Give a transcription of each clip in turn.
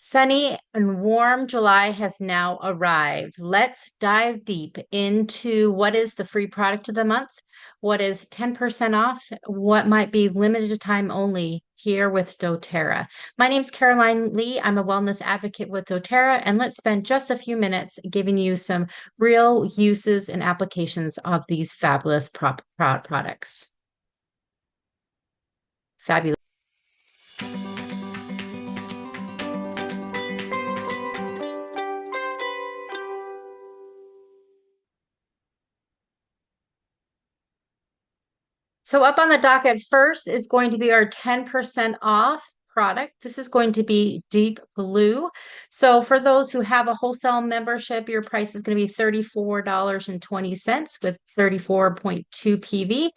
Sunny and warm July has now arrived. Let's dive deep into what is the free product of the month, what is 10% off, what might be limited time only here with doTERRA. My name is Caroline Lee. I'm a wellness advocate with doTERRA, and let's spend just a few minutes giving you some real uses and applications of these fabulous products. Fabulous. So up on the docket first is going to be our 10% off product. This is going to be Deep Blue. So for those who have a wholesale membership, your price is going to be $34.20 with 34.2 PV.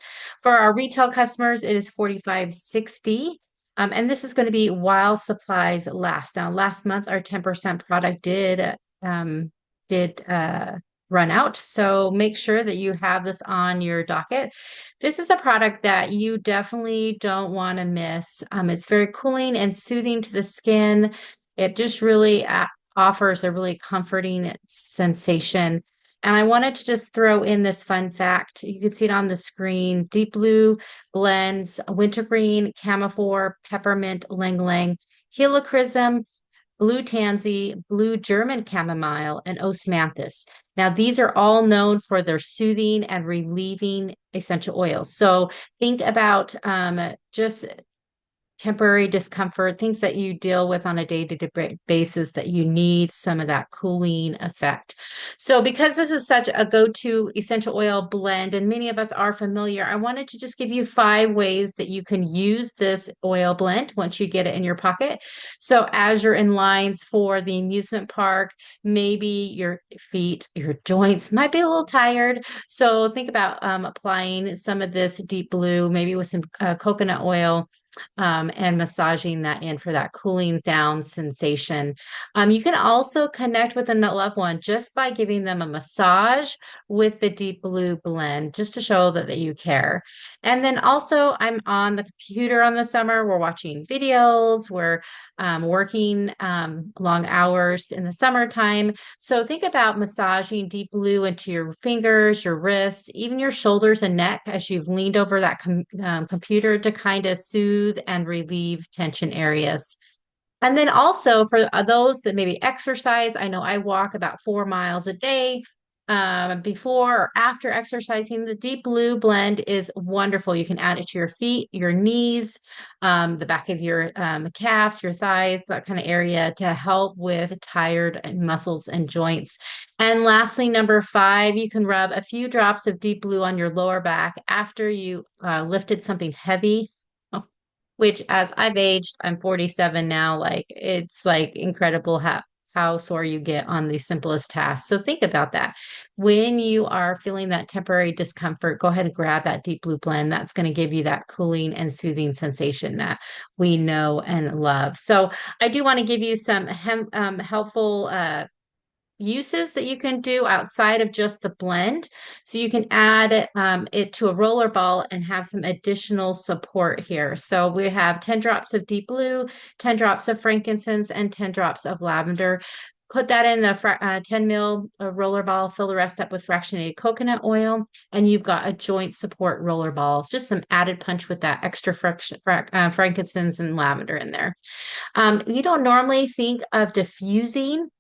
For our retail customers, it is $45.60. And this is going to be while supplies last. Now, last month, our 10% product did run out. So make sure that you have this on your docket. This is a product that you definitely don't want to miss. It's very cooling and soothing to the skin. It just really offers a really comforting sensation. And I wanted to just throw in this fun fact. You can see it on the screen. Deep Blue blends wintergreen, camphor, peppermint, lang lang, helichrysum, blue tansy, blue German chamomile, and osmanthus. Now, these are all known for their soothing and relieving essential oils. So think about just temporary discomfort, things that you deal with on a day-to-day basis that you need some of that cooling effect. So because this is such a go-to essential oil blend, and many of us are familiar, I wanted to just give you 5 ways that you can use this oil blend once you get it in your pocket. So as you're in lines for the amusement park, maybe your feet, your joints might be a little tired. So think about applying some of this Deep Blue, maybe with some coconut oil and massaging that in for that cooling down sensation. You can also connect with a loved one just by giving them a massage with the Deep Blue blend, just to show that you care. And then also, I'm on the computer on the summer. We're watching videos, we're working long hours in the summertime. So think about massaging Deep Blue into your fingers, your wrist, even your shoulders and neck as you've leaned over that computer to kind of soothe and relieve tension areas. And then also for those that maybe exercise, I know I walk about 4 miles a day. Before or after exercising, the Deep Blue blend is wonderful. You can add it to your feet, your knees, the back of your calves, your thighs, that kind of area to help with tired muscles and joints. And lastly, number 5, you can rub a few drops of Deep Blue on your lower back after you lifted something heavy, which as I've aged, I'm 47 now, like it's like incredible how sore you get on the simplest tasks. So think about that. When you are feeling that temporary discomfort, go ahead and grab that Deep Blue blend. That's going to give you that cooling and soothing sensation that we know and love. So I do want to give you some helpful uses that you can do outside of just the blend. So you can add it to a roller ball and have some additional support here. So we have 10 drops of Deep Blue, 10 drops of frankincense, and 10 drops of lavender. Put that in the 10 mil roller ball, fill the rest up with fractionated coconut oil, and you've got a joint support roller ball. Just some added punch with that extra frankincense and lavender in there. You don't normally think of diffusing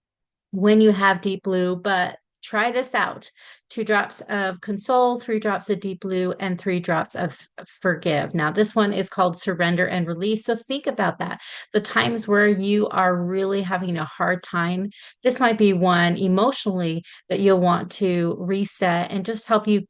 when you have Deep Blue, but try this out. 2 drops of Console, 3 drops of Deep Blue, and 3 drops of Forgive. Now, this one is called Surrender and Release. So think about that. The times where you are really having a hard time, this might be one emotionally that you'll want to reset and just help you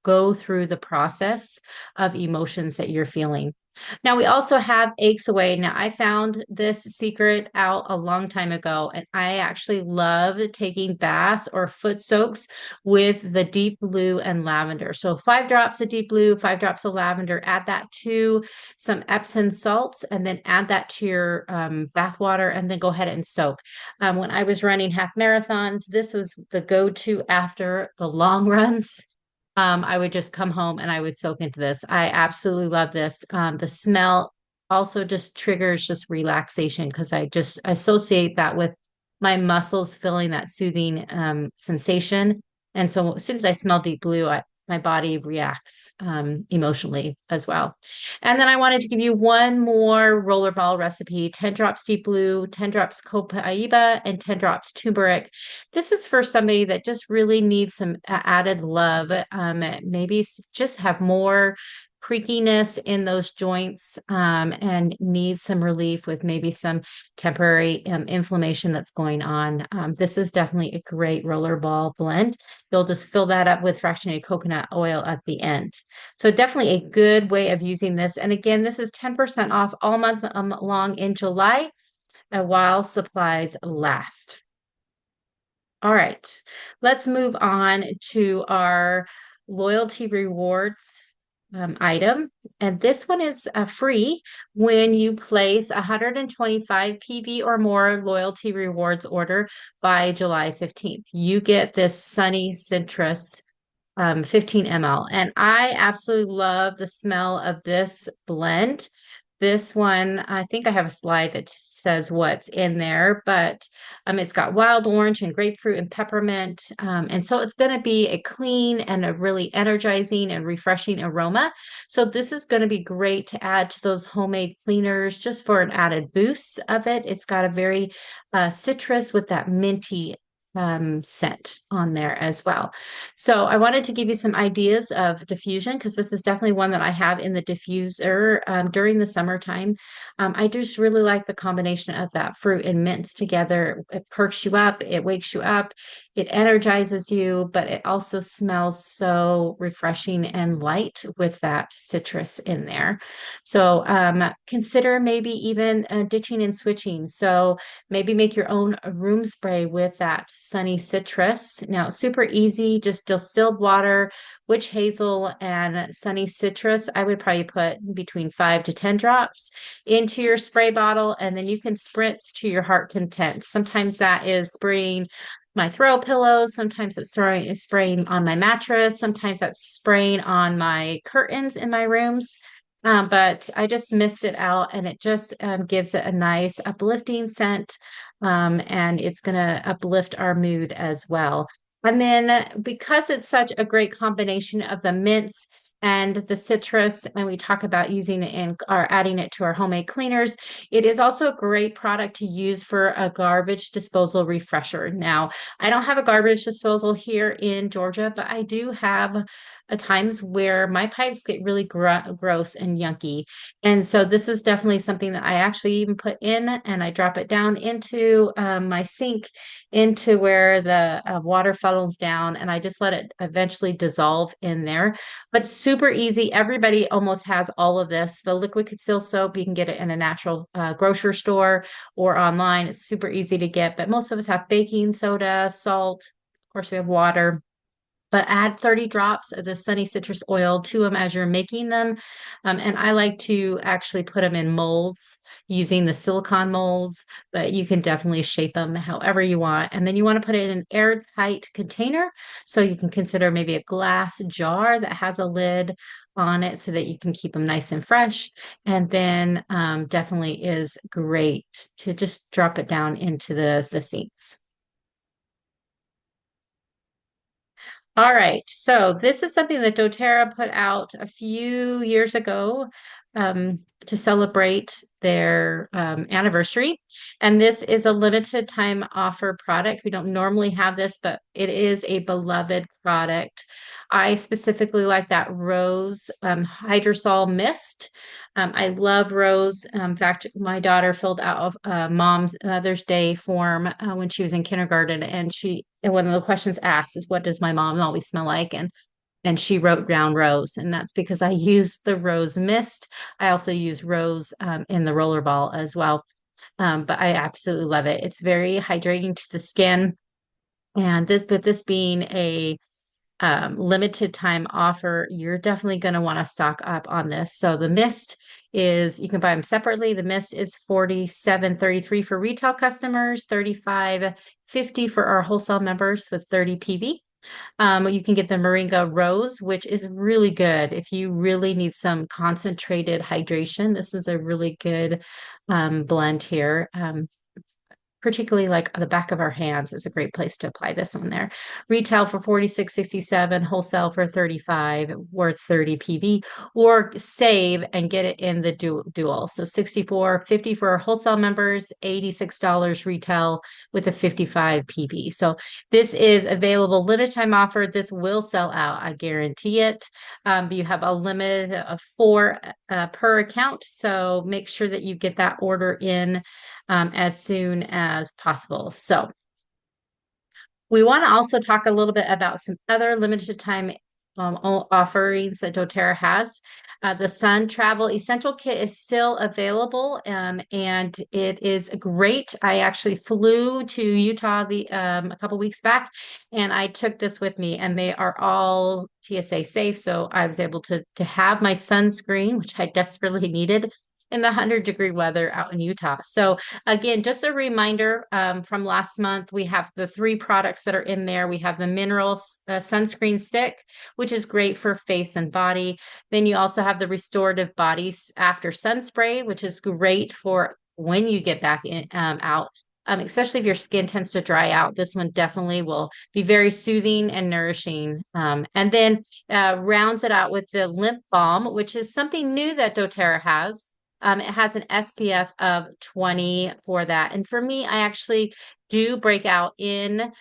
go through the process of emotions that you're feeling. Now we also have Aches Away. Now I found this secret out a long time ago, and I actually love taking baths or foot soaks with the Deep Blue and lavender. So 5 drops of Deep Blue, 5 drops of lavender, add that to some Epsom salts, and then add that to your bath water, and then go ahead and soak. When I was running half marathons, this was the go-to after the long runs. I would just come home and I would soak into this. I absolutely love this. The smell also just triggers just relaxation because I just associate that with my muscles feeling that soothing sensation. And so as soon as I smell deep blue, my body reacts emotionally as well. And then I wanted to give you one more rollerball recipe, 10 drops deep blue, 10 drops copaiba, and 10 drops turmeric. This is for somebody that just really needs some added love. Maybe just have more creakiness in those joints and needs some relief with maybe some temporary inflammation that's going on. This is definitely a great rollerball blend. You'll just fill that up with fractionated coconut oil at the end. So definitely a good way of using this. And again, this is 10% off all month long in July while supplies last. All right, let's move on to our loyalty rewards item. And this one is free when you place 125 PV or more loyalty rewards order by July 15th. You get this Sunny Citrus 15 ml. And I absolutely love the smell of this blend. This one, I think I have a slide that says what's in there, but it's got wild orange and grapefruit and peppermint. And so it's going to be a clean and a really energizing and refreshing aroma. So this is going to be great to add to those homemade cleaners just for an added boost of it. It's got a very citrus with that minty scent on there as well. So I wanted to give you some ideas of diffusion because this is definitely one that I have in the diffuser during the summertime. I just really like the combination of that fruit and mints together. It perks you up, it wakes you up, it energizes you, but it also smells so refreshing and light with that citrus in there. So consider maybe even ditching and switching. So maybe make your own room spray with that sunny citrus. Now, super easy, just distilled water, witch hazel, and sunny citrus. I would probably put between 5 to 10 drops into your spray bottle, and then you can spritz to your heart content. Sometimes that is spraying my throw pillows. Sometimes it's spraying on my mattress. Sometimes that's spraying on my curtains in my rooms. But I just mist it out and it just gives it a nice uplifting scent. And it's going to uplift our mood as well. And then because it's such a great combination of the mints and the citrus, and we talk about using it in or adding it to our homemade cleaners, it is also a great product to use for a garbage disposal refresher. Now, I don't have a garbage disposal here in Georgia, but I do have times where my pipes get really gross and yucky. And so this is definitely something that I actually even put in and I drop it down into my sink into where the water funnels down and I just let it eventually dissolve in there. But super easy. Everybody almost has all of this. The liquid conceal soap, you can get it in a natural grocery store or online. It's super easy to get, but most of us have baking soda, salt. Of course, we have water, but add 30 drops of the sunny citrus oil to them as you're making them. And I like to actually put them in molds using the silicone molds, but you can definitely shape them however you want. And then you want to put it in an airtight container. So you can consider maybe a glass jar that has a lid on it so that you can keep them nice and fresh. And then definitely is great to just drop it down into the sinks. All right, so this is something that doTERRA put out a few years ago to celebrate their anniversary. And this is a limited time offer product. We don't normally have this, but it is a beloved product. I specifically like that rose hydrosol mist. I love rose. In fact, my daughter filled out a mom's Mother's Day form when she was in kindergarten, and one of the questions asked is, "What does my mom always smell like?" And she wrote down rose, and that's because I use the rose mist. I also use rose in the rollerball as well. But I absolutely love it. It's very hydrating to the skin. And this being a limited time offer, you're definitely going to want to stock up on this. So the mist is, you can buy them separately. The mist is $47.33 for retail customers, $35.50 for our wholesale members with 30 PV. You can get the Moringa Rose, which is really good if you really need some concentrated hydration. This is a really good blend here. Particularly like the back of our hands is a great place to apply this on there. Retail for 46.67, wholesale for 35, worth 30 PV, or save and get it in the dual. So 64.50 for wholesale members, $86 retail with a 55 PV. So this is available limited time offer. This will sell out, I guarantee it. You have a limit of four per account, so make sure that you get that order in as soon as possible. So we want to also talk a little bit about some other limited time offerings that doTERRA has. The Sun Travel Essential Kit is still available, and it is great. I actually flew to Utah a couple weeks back, and I took this with me, and they are all TSA safe. So I was able to have my sunscreen, which I desperately needed in the 100-degree weather out in Utah. So again, just a reminder from last month, we have the three products that are in there. We have the mineral sunscreen stick, which is great for face and body. Then you also have the restorative body after sun spray, which is great for when you get back out. Especially if your skin tends to dry out, this one definitely will be very soothing and nourishing. And then rounds it out with the lip balm, which is something new that doTERRA has. It has an SPF of 20 for that. And for me, I actually do break out in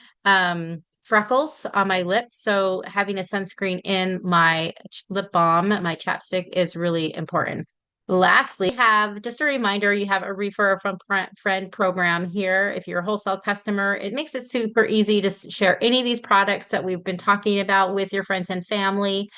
freckles on my lips. So having a sunscreen in my lip balm, my chapstick is really important. Lastly, have just a reminder, you have a refer from friend program here. If you're a wholesale customer, it makes it super easy to share any of these products that we've been talking about with your friends and family.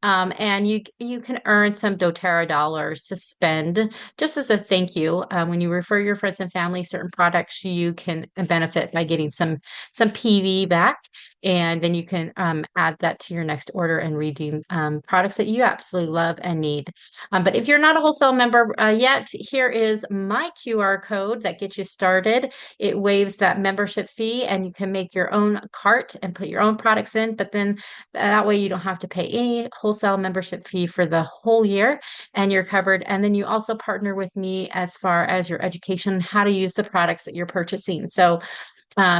And you can earn some doTERRA dollars to spend just as a thank you. When you refer your friends and family certain products, you can benefit by getting some PV back, and then you can add that to your next order and redeem products that you absolutely love and need. But if you're not a wholesale member yet, here is my QR code that gets you started. It waives that membership fee, and you can make your own cart and put your own products in. But then that way you don't have to pay any wholesale membership fee for the whole year, and you're covered. And then you also partner with me as far as your education, how to use the products that you're purchasing. So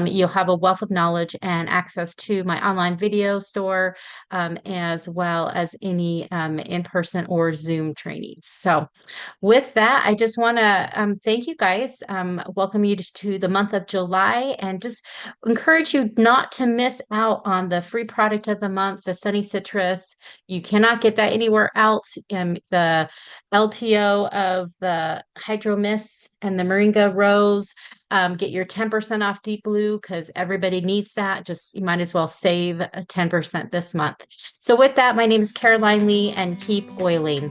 you'll have a wealth of knowledge and access to my online video store, as well as any in-person or Zoom trainings. So with that, I just want to thank you guys, welcome you to the month of July, and just encourage you not to miss out on the free product of the month, the Sunny Citrus. You cannot get that anywhere else. The LTO of the Hydro Mist and the Moringa Rose. Get your 10% off Deep Blue because everybody needs that. Just you might as well save 10% this month. So with that, my name is Caroline Lee, and keep oiling.